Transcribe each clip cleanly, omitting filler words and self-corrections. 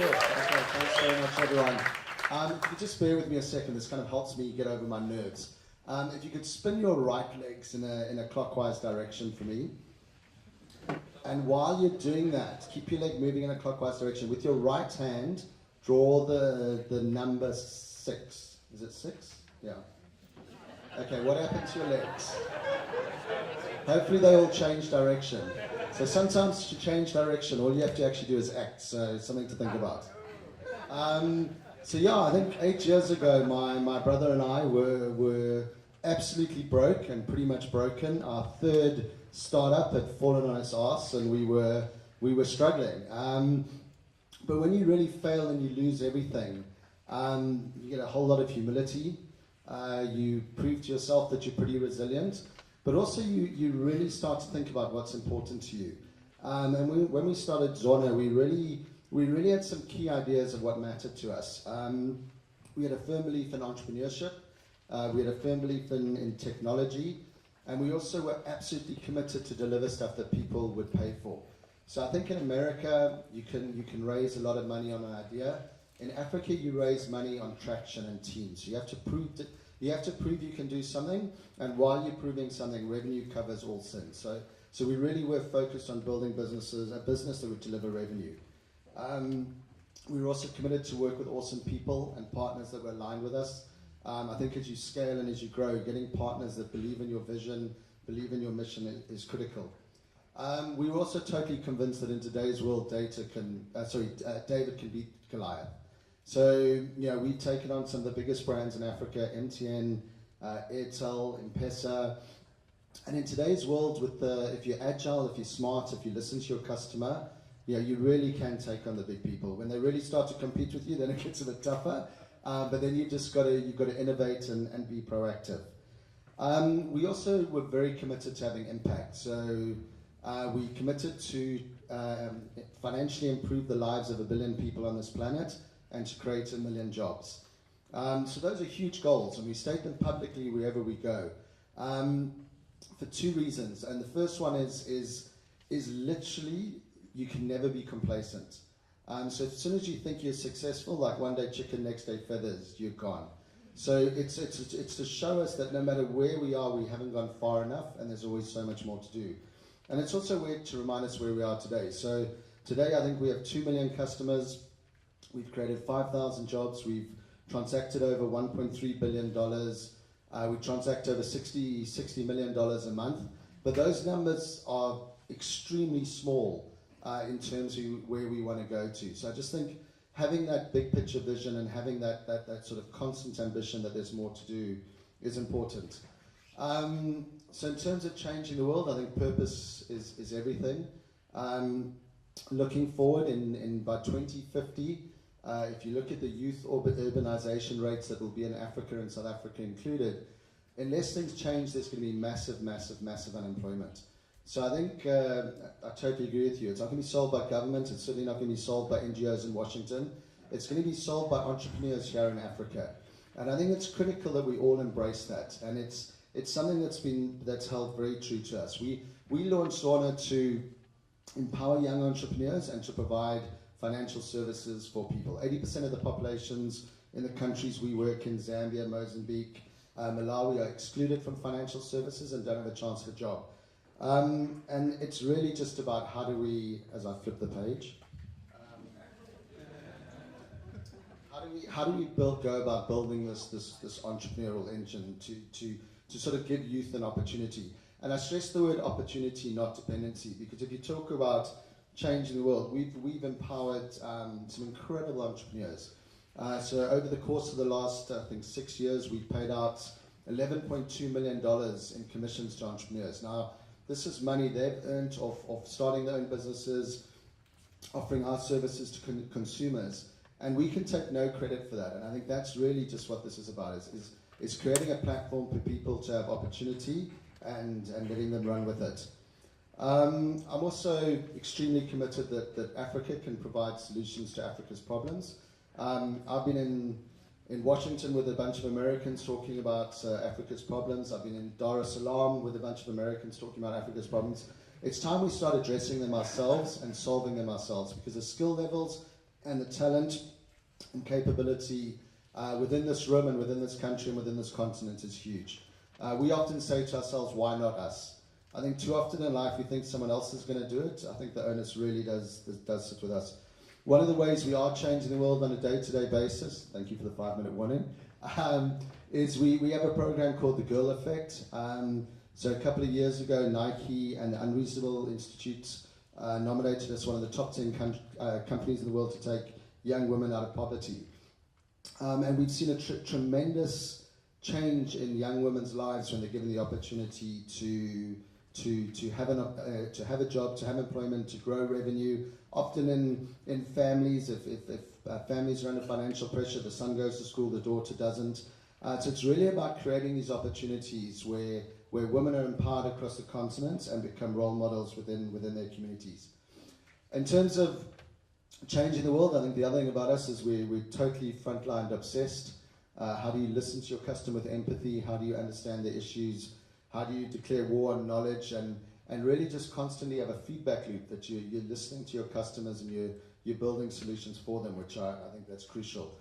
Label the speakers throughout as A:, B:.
A: Cool. Okay, thanks very much, everyone. If you could just bear with me a second, this kind of helps me get over my nerves. If you could spin your right legs in a clockwise direction for me. And while you're doing that, keep your leg moving in a clockwise direction. With your right hand, draw the number 6. Is it 6? Yeah. Okay, what happened to your legs? Hopefully they all change direction. So sometimes to change direction, all you have to actually do is act. So it's something to think about. So yeah, I think 8 years ago, my brother and I were absolutely broke and pretty much broken. Our third startup had fallen on its ass, and we were struggling. But when you really fail and you lose everything, you get a whole lot of humility. You prove to yourself that you're pretty resilient, but also you really start to think about what's important to you. And when we started Zoona, we really had some key ideas of what mattered to us. We had a firm belief in entrepreneurship. We had a firm belief in technology, and we also were absolutely committed to deliver stuff that people would pay for. So I think in America, you can raise a lot of money on an idea. In Africa, you raise money on traction and teams. You have to prove you can do something, and while you're proving something, revenue covers all sins. So we really were focused on building a business that would deliver revenue. We were also committed to work with awesome people and partners that were aligned with us. I think as you scale and as you grow, getting partners that believe in your vision, believe in your mission is critical. We were also totally convinced that in today's world, David can beat Goliath. So, we've taken on some of the biggest brands in Africa, MTN, Airtel, M-Pesa. And in today's world, if you're agile, if you're smart, if you listen to your customer, you really can take on the big people. When they really start to compete with you, then it gets a bit tougher. But then you've got to innovate and be proactive. We also were very committed to having impact. So we committed to financially improve the lives of 1 billion people on this planet and to create 1 million jobs. So those are huge goals, and we state them publicly wherever we go for 2 reasons. And the first one is literally you can never be complacent. So as soon as you think you're successful, like one day chicken, next day feathers, you're gone. So it's to show us that no matter where we are, we haven't gone far enough, and there's always so much more to do. And it's also weird to remind us where we are today. So today I think we have 2 million customers. We've created 5,000 jobs. We've transacted over $1.3 billion. We transact over $60 million a month. But those numbers are extremely small in terms of where we want to go to. So I just think having that big picture vision and having that sort of constant ambition that there's more to do is important. So in terms of changing the world, I think purpose is everything. Looking forward by 2050, if you look at the youth urbanization rates that will be in Africa and South Africa included, unless things change, there's going to be massive, massive, massive unemployment. So I think I totally agree with you. It's not going to be solved by government. It's certainly not going to be solved by NGOs in Washington. It's going to be solved by entrepreneurs here in Africa. And I think it's critical that we all embrace that. And it's something that's held very true to us. We launched Zoona to empower young entrepreneurs and to provide financial services for people. 80% of the populations in the countries we work in, Zambia, Mozambique, Malawi, are excluded from financial services and don't have a chance of a job. And it's really just about how do we, as I flip the page, how do we go about building this entrepreneurial engine to sort of give youth an opportunity. And I stress the word opportunity, not dependency, because if you talk about changing the world, we've empowered some incredible entrepreneurs. So over the course of the last, I think, 6 years, we've paid out $11.2 million in commissions to entrepreneurs. Now, this is money they've earned of starting their own businesses, offering our services to consumers, and we can take no credit for that. And I think that's really just what this is about, is creating a platform for people to have opportunity and letting them run with it. I'm also extremely committed that Africa can provide solutions to Africa's problems. I've been in Washington with a bunch of Americans talking about Africa's problems. I've been in Dar es Salaam with a bunch of Americans talking about Africa's problems. It's time we start addressing them ourselves and solving them ourselves, because the skill levels and the talent and capability within this room and within this country and within this continent is huge. We often say to ourselves, why not us? I think too often in life we think someone else is going to do it. I think the onus really does sit with us. One of the ways we are changing the world on a day-to-day basis, thank you for the 5-minute warning, is we have a program called the Girl Effect. So a couple of years ago, Nike and the Unreasonable Institute nominated us one of the top 10 companies in the world to take young women out of poverty. And we've seen a tremendous change in young women's lives when they're given the opportunity to have a job, to have employment, to grow revenue. Often in families, if families are under financial pressure, the son goes to school, the daughter doesn't. So it's really about creating these opportunities where women are empowered across the continent and become role models within their communities. In terms of changing the world, I think the other thing about us is we're totally frontline obsessed. How do you listen to your customer with empathy? How do you understand their issues? How do you declare war on knowledge? And really just constantly have a feedback loop that you're listening to your customers and you're building solutions for them, which I think that's crucial.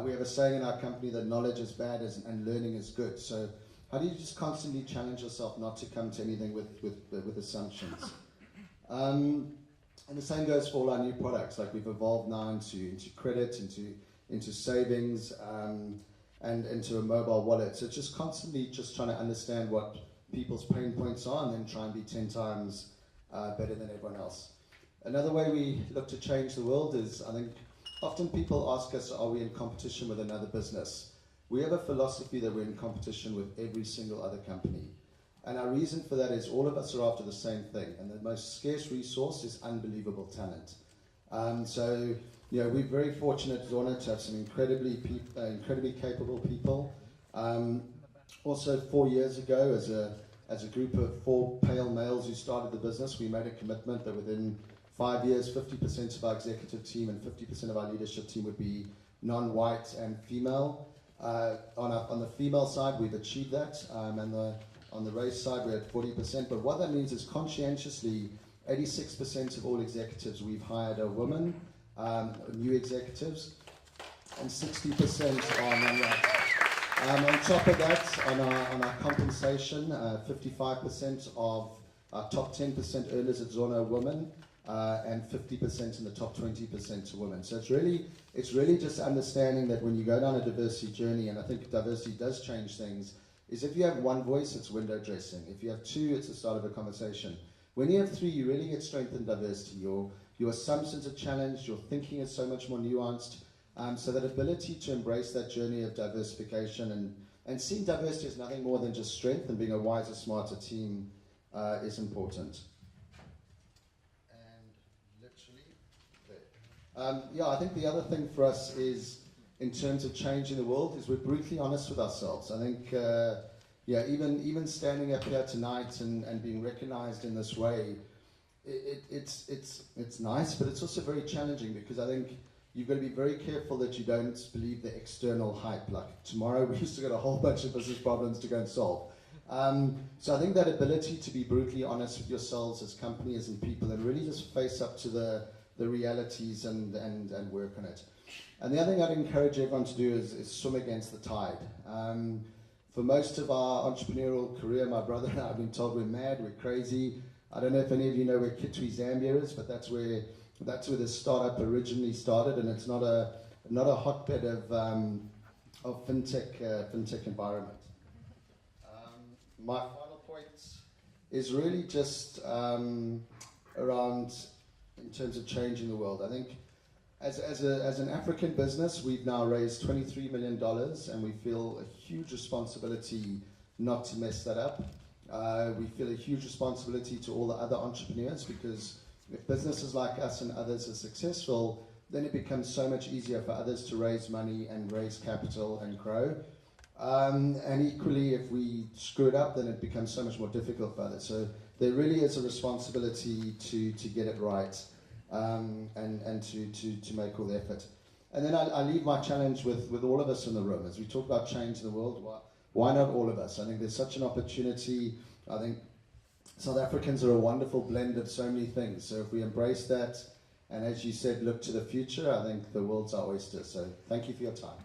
A: We have a saying in our company that knowledge is bad and learning is good. So how do you just constantly challenge yourself not to come to anything with assumptions? And the same goes for all our new products. Like we've evolved now into credit, into savings, and into a mobile wallet. So it's just constantly just trying to understand what people's pain points are and then try and be 10 times better than everyone else. Another way we look to change the world is, I think, often people ask us, are we in competition with another business? We have a philosophy that we're in competition with every single other company. And our reason for that is all of us are after the same thing, and the most scarce resource is unbelievable talent. So, we're very fortunate at Zoona to have some incredibly capable people. Also, 4 years ago, as a group of 4 pale males who started the business, we made a commitment that within 5 years, 50% of our executive team and 50% of our leadership team would be non-white and female. On the female side, we've achieved that, and on the race side, we're at 40%. But what that means is conscientiously, 86% of all executives we've hired are women, new executives, and 60% are non-white. On top of that, on our compensation, 55% of our top 10% earners at Zoona are women, and 50% in the top 20% are women. So it's really just understanding that when you go down a diversity journey, and I think diversity does change things, is if you have one voice, it's window dressing. If you have 2, it's the start of a conversation. When you have 3, you really get strength in diversity. Your assumptions are challenged, your thinking is so much more nuanced. So that ability to embrace that journey of diversification and seeing diversity as nothing more than just strength and being a wiser, smarter team is important. And literally there. I think the other thing for us is, in terms of changing the world, is we're brutally honest with ourselves. I think, even standing up here tonight and being recognized in this way, it's nice, but it's also very challenging, because I think you've got to be very careful that you don't believe the external hype. Like tomorrow, we used to got a whole bunch of business problems to go and solve. So I think that ability to be brutally honest with yourselves as companies and people, and really just face up to the realities and work on it. And the other thing I'd encourage everyone to do is swim against the tide. For most of our entrepreneurial career, my brother and I have been told we're mad, we're crazy. I don't know if any of you know where Kitwe, Zambia is, but that's where the startup originally started, and it's not a hotbed of fintech environment. My final point is really just around, in terms of changing the world. I think as an African business, we've now raised $23 million, and we feel a huge responsibility not to mess that up. We feel a huge responsibility to all the other entrepreneurs, because if businesses like us and others are successful, then it becomes so much easier for others to raise money and raise capital and grow. And equally, if we screw it up, then it becomes so much more difficult for others. So there really is a responsibility to get it right, and to make all the effort. And then I leave my challenge with all of us in the room. As we talk about change in the world, why not all of us? I think there's such an opportunity. I think South Africans are a wonderful blend of so many things. So if we embrace that And as you said, look to the future. I think the world's our oyster. So thank you for your time.